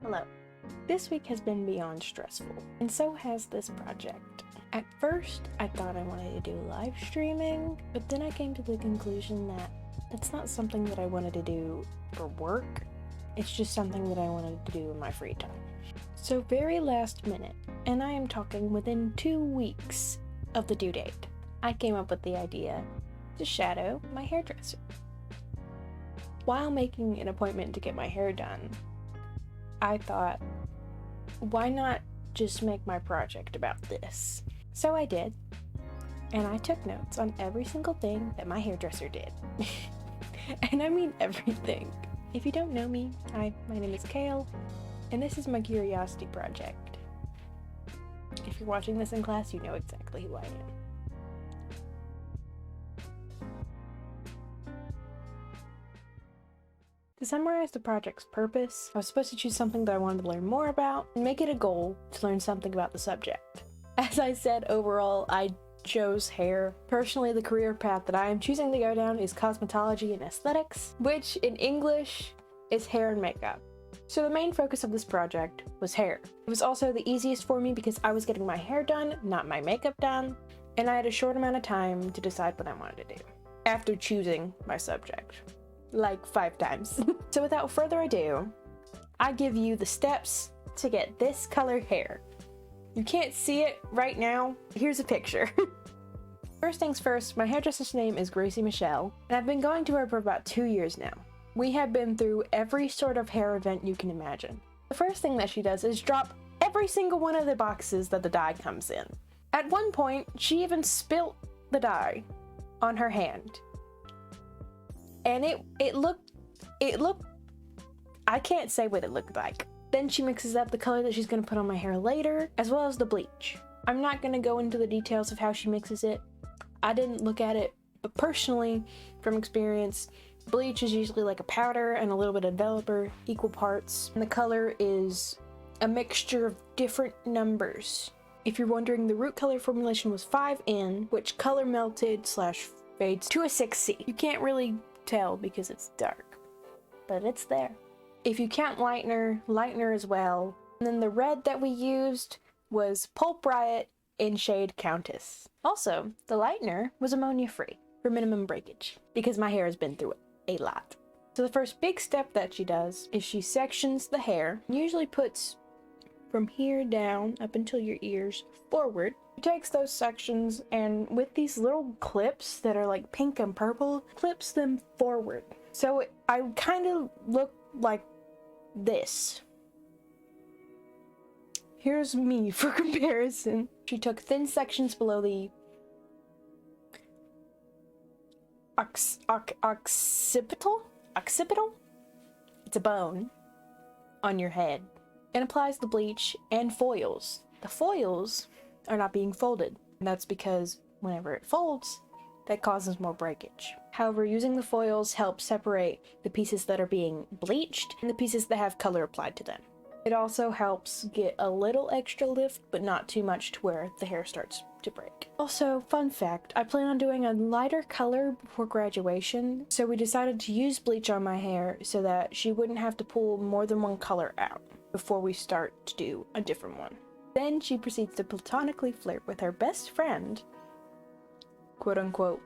Hello. This week has been beyond stressful, and so has this project. At first, I thought I wanted to do live streaming, but then I came to the conclusion that that's not something that I wanted to do for work. It's just something that I wanted to do in my free time. So very last minute, and I am talking within 2 weeks of the due date, I came up with the idea to shadow my hairdresser. While making an appointment to get my hair done, I thought, why not just make my project about this? So I did, and I took notes on every single thing that my hairdresser did. And I mean everything. If you don't know me, hi, my name is Kale, and this is my curiosity project. If you're watching this in class, you know exactly who I am. To summarize the project's purpose, I was supposed to choose something that I wanted to learn more about and make it a goal to learn something about the subject. As I said, overall, I chose hair. Personally, the career path that I am choosing to go down is cosmetology and aesthetics, which in English is hair and makeup. So the main focus of this project was hair. It was also the easiest for me because I was getting my hair done, not my makeup done, and I had a short amount of time to decide what I wanted to do after choosing my subject. Like 5 times. So without further ado, I give you the steps to get this color hair. You can't see it right now. Here's a picture. First things first, my hairdresser's name is Gracie Michelle, and I've been going to her for about 2 years now. We have been through every sort of hair event you can imagine. The first thing that she does is drop every single one of the boxes that the dye comes in. At one point, she even spilt the dye on her hand. And it looked, I can't say what it looked like. Then she mixes up the color that she's gonna put on my hair later, as well as the bleach. I'm not gonna go into the details of how she mixes it. I didn't look at it, but personally, from experience, bleach is usually like a powder and a little bit of developer, equal parts. And the color is a mixture of different numbers. If you're wondering, the root color formulation was 5N, which color melted / fades to a 6C. You can't really tell because it's dark, but it's there. If you count lightener as well. And then the red that we used was Pulp Riot in shade Countess. Also, the lightener was ammonia free for minimum breakage because my hair has been through a lot. So the first big step that she does is she sections the hair, usually puts from here down up until your ears forward. She takes those sections and with these little clips that are like pink and purple, clips them forward. So I kind of look like this. Here's me for comparison. She took thin sections below the occipital? It's a bone on your head. And applies the bleach and foils. The foils are not being folded. And that's because whenever it folds, that causes more breakage. However, using the foils helps separate the pieces that are being bleached and the pieces that have color applied to them. It also helps get a little extra lift, but not too much to where the hair starts to break. Also, fun fact, I plan on doing a lighter color before graduation, so we decided to use bleach on my hair so that she wouldn't have to pull more than one color out before we start to do a different one. Then she proceeds to platonically flirt with her best friend, quote unquote,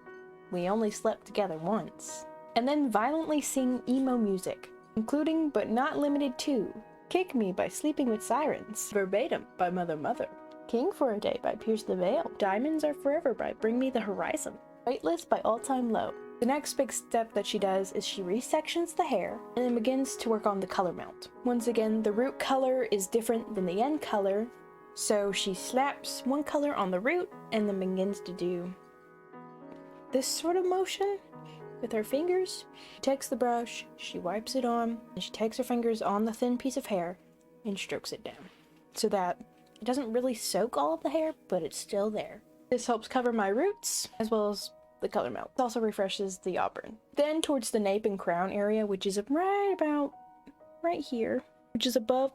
we only slept together once, and then violently sing emo music, including but not limited to Kick Me by Sleeping with Sirens, Verbatim by Mother Mother, King for a Day by Pierce the Veil, Diamonds Are Forever by Bring Me the Horizon, Weightless by All Time Low. The next big step that she does is she resections the hair and then begins to work on the color melt. Once again, the root color is different than the end color, so she slaps one color on the root and then begins to do this sort of motion with her fingers. She takes the brush, she wipes it on, and she takes her fingers on the thin piece of hair and strokes it down so that it doesn't really soak all of the hair, but it's still there. This helps cover my roots as well as the color melt. It also refreshes the auburn. Then towards the nape and crown area, which is right here, which is above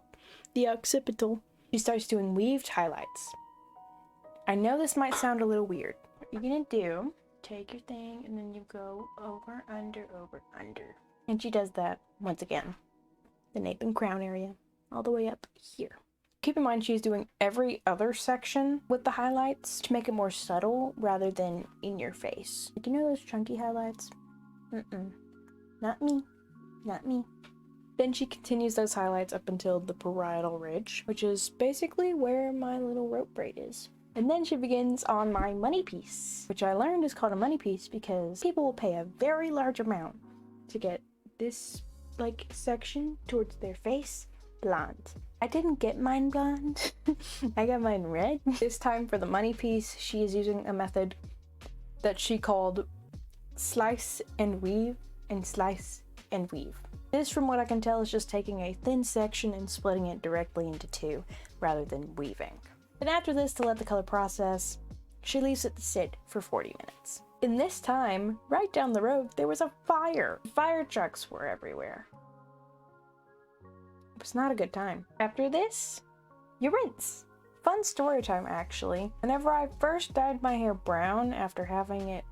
the occipital, she starts doing weaved highlights. I know this might sound a little weird. What you're gonna do, take your thing and then you go over, under. And she does that once again. The nape and crown area, all the way up here. Keep in mind she's doing every other section with the highlights to make it more subtle rather than in your face. Do you know those chunky highlights? Not me. Not me. Then she continues those highlights up until the parietal ridge, which is basically where my little rope braid is. And then she begins on my money piece, which I learned is called a money piece because people will pay a very large amount to get this, like, section towards their face blonde. I didn't get mine blonde. I got mine red. This time for the money piece, she is using a method that she called slice and weave and slice and weave. This, from what I can tell, is just taking a thin section and splitting it directly into two rather than weaving. And after this, to let the color process, she leaves it to sit for 40 minutes. In this time, right down the road, there was a fire. Fire trucks were everywhere. It was not a good time. After this, you rinse. Fun story time, actually. Whenever I first dyed my hair brown after having it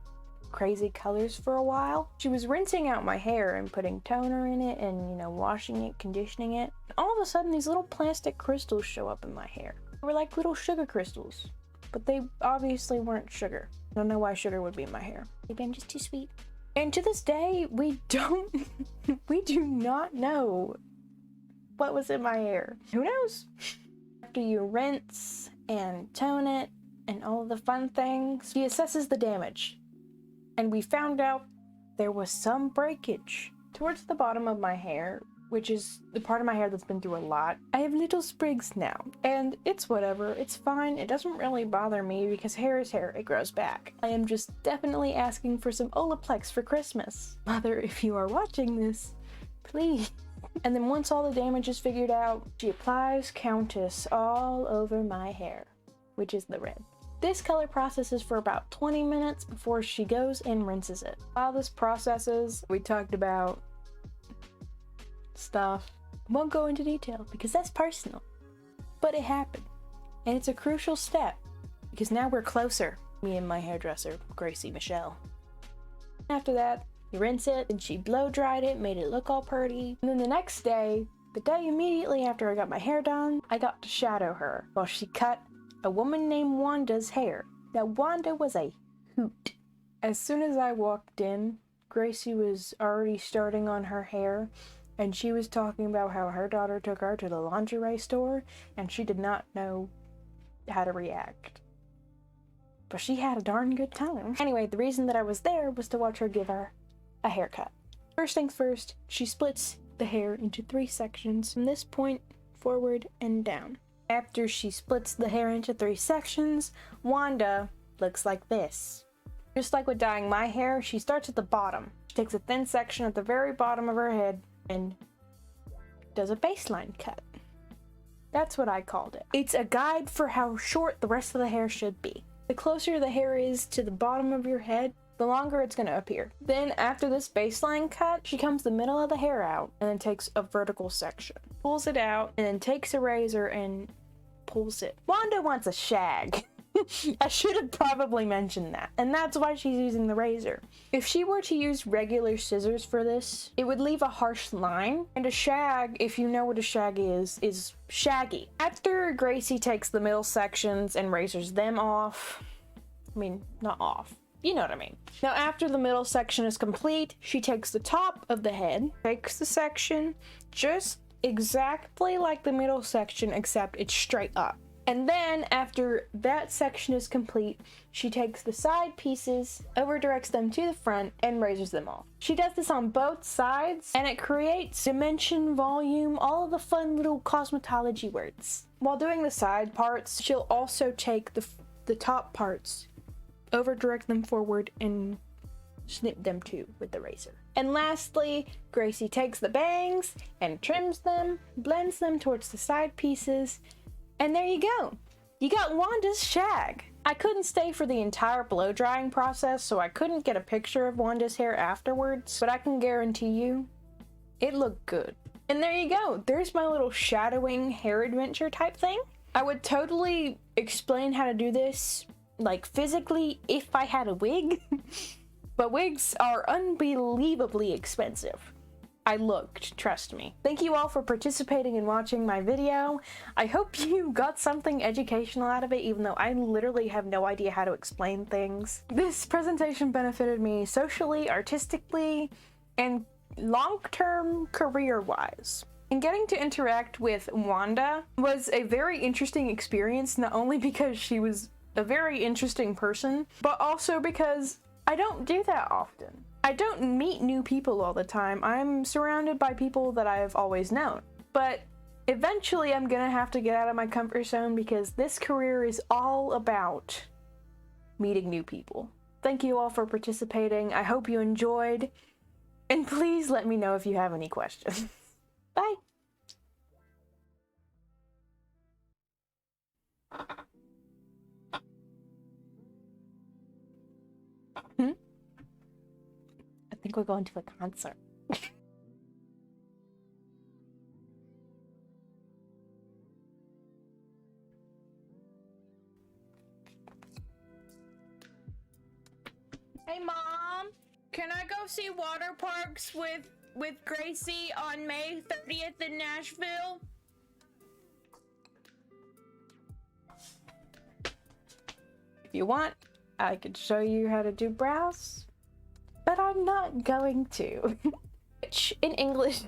crazy colors for a while, she was rinsing out my hair and putting toner in it and, you know, washing it, conditioning it. And all of a sudden, these little plastic crystals show up in my hair. They were like little sugar crystals, but they obviously weren't sugar. I don't know why sugar would be in my hair. Maybe I'm just too sweet. And to this day, we do not know what was in my hair. Who knows? After you rinse and tone it and all of the fun things, she assesses the damage. And we found out there was some breakage towards the bottom of my hair, which is the part of my hair that's been through a lot. I have little sprigs now, and it's whatever, it's fine. It doesn't really bother me because hair is hair, it grows back. I am just definitely asking for some Olaplex for Christmas. Mother, if you are watching this, please. And then once all the damage is figured out, she applies Countess all over my hair, which is the red. This color processes for about 20 minutes before she goes and rinses it. While this processes, we talked about stuff. Won't go into detail because that's personal, but it happened. And it's a crucial step because now we're closer, me and my hairdresser, Gracie Michelle. After that, you rinse it, and she blow dried it, made it look all pretty. And then the next day, the day immediately after I got my hair done, I got to shadow her while she cut a woman named Wanda's hair. Now, Wanda was a hoot. As soon as I walked in, Gracie was already starting on her hair, and she was talking about how her daughter took her to the lingerie store, and she did not know how to react. But she had a darn good time. Anyway, the reason that I was there was to watch her give her a haircut. First things first, she splits the hair into 3 sections from this point forward and down. After she splits the hair into 3 sections, Wanda looks like this. Just like with dyeing my hair, she starts at the bottom. She takes a thin section at the very bottom of her head and does a baseline cut. That's what I called it. It's a guide for how short the rest of the hair should be. The closer the hair is to the bottom of your head, the longer it's gonna appear. Then after this baseline cut, she comes the middle of the hair out and then takes a vertical section, pulls it out, and then takes a razor and pulls it. Wanda wants a shag. I should have probably mentioned that, and that's why she's using the razor. If she were to use regular scissors for this, it would leave a harsh line, and a shag, if you know what a shag is shaggy. After Gracie takes the middle sections and razors them off, I mean, not off, you know what I mean. Now after the middle section is complete, she takes the top of the head, takes the section just exactly like the middle section except it's straight up. And then after that section is complete, she takes the side pieces, over directs them to the front, and razors them off. She does this on both sides, and it creates dimension, volume, all of the fun little cosmetology words. While doing the side parts, she'll also take the top parts, over direct them forward, and snip them too with the razor. And lastly, Gracie takes the bangs and trims them, blends them towards the side pieces, and there you go. You got Wanda's shag. I couldn't stay for the entire blow drying process, so I couldn't get a picture of Wanda's hair afterwards, but I can guarantee you, it looked good. And there you go. There's my little shadowing hair adventure type thing. I would totally explain how to do this, like physically, if I had a wig, but wigs are unbelievably expensive. I looked, trust me. Thank you all for participating and watching my video. I hope you got something educational out of it, even though I literally have no idea how to explain things. This presentation benefited me socially, artistically, and long-term career-wise. And getting to interact with Wanda was a very interesting experience, not only because she was a very interesting person, but also because I don't do that often. I don't meet new people all the time. I'm surrounded by people that I've always known. But eventually I'm gonna have to get out of my comfort zone because this career is all about meeting new people. Thank you all for participating. I hope you enjoyed. And please let me know if you have any questions. Bye! I think we're going to a concert. Hey Mom, can I go see Water Parks with Gracie on May 30th in Nashville? If you want, I could show you how to do browse, but I'm not going to. Which in English